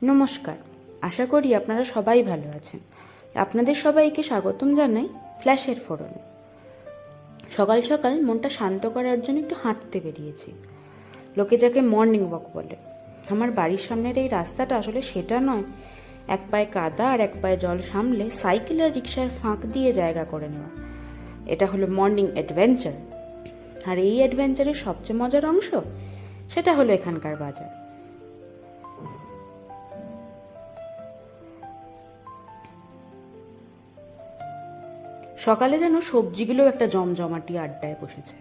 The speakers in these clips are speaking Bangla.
নমস্কার, আশা করি আপনারা সবাই ভালো আছেন। আপনাদের সবাইকে স্বাগতম জানাই ফ্ল্যাশের ফোরনে। সকাল সকাল মনটা শান্ত করার জন্য একটু হাঁটতে বেরিয়েছি। লোকে যাকে মর্নিং ওয়াক বলে। আমার বাড়ির সামনের এই রাস্তাটা আসলে সেটা নয়। এক পায়ে কাদা আর এক পায়ে জল সামলে সাইকেল আর রিক্সার ফাঁক দিয়ে জায়গা করে নেওয়া। এটা হলো মর্নিং অ্যাডভেঞ্চার। আর এই অ্যাডভেঞ্চারের সবচেয়ে মজার অংশ সেটা হলো এখানকার বাজার। সকালে যেন সবজিগুলো একটা জমজমাটি আড্ডায় বসেছে।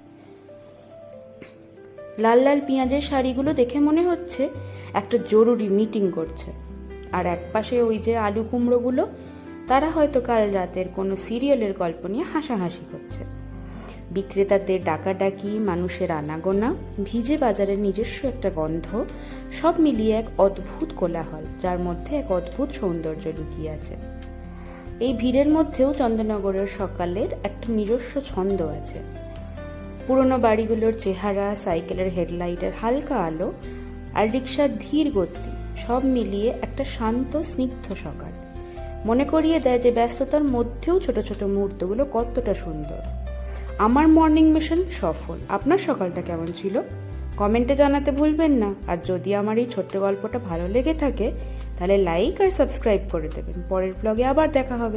লাল লাল পেঁয়াজের শাড়িগুলো দেখে মনে হচ্ছে একটা জরুরি মিটিং করছে। আর একপাশে ওই যে আলু কুমড়োগুলো, তারা হয়তো কাল রাতের কোনো সিরিয়ালের গল্প নিয়ে হাসাহাসি করছে। বিক্রেতাদের ডাকাডাকি, মানুষের আনাগোনা, ভিজে বাজারের নিজস্ব একটা গন্ধ, সব মিলিয়ে এক অদ্ভুত কোলাহল, যার মধ্যে এক অদ্ভুত সৌন্দর্য লুকিয়ে আছে। এই ভিড়ের মধ্যেও চন্দননগরের সকালের একটা নিজস্ব ছন্দ আছে। পুরনো বাড়িগুলোর চেহারা, সাইকেলের হেডলাইটের হালকা আলো আর রিক্সার ধীর গতি, সব মিলিয়ে একটা শান্ত স্নিগ্ধ সকাল মনে করিয়ে দেয় যে ব্যস্ততার মধ্যেও ছোট ছোট মুহূর্তগুলো কতটা সুন্দর। আমার মর্নিং মিশন সফল। আপনার সকালটা কেমন ছিল কমেন্টে জানাতে ভুলবেন না। আর যদি আমার এই ছোট্ট গল্পটা ভালো লেগে থাকে তাহলে লাইক আর সাবস্ক্রাইব করে দেবেন। পরের ব্লগে আবার দেখা হবে।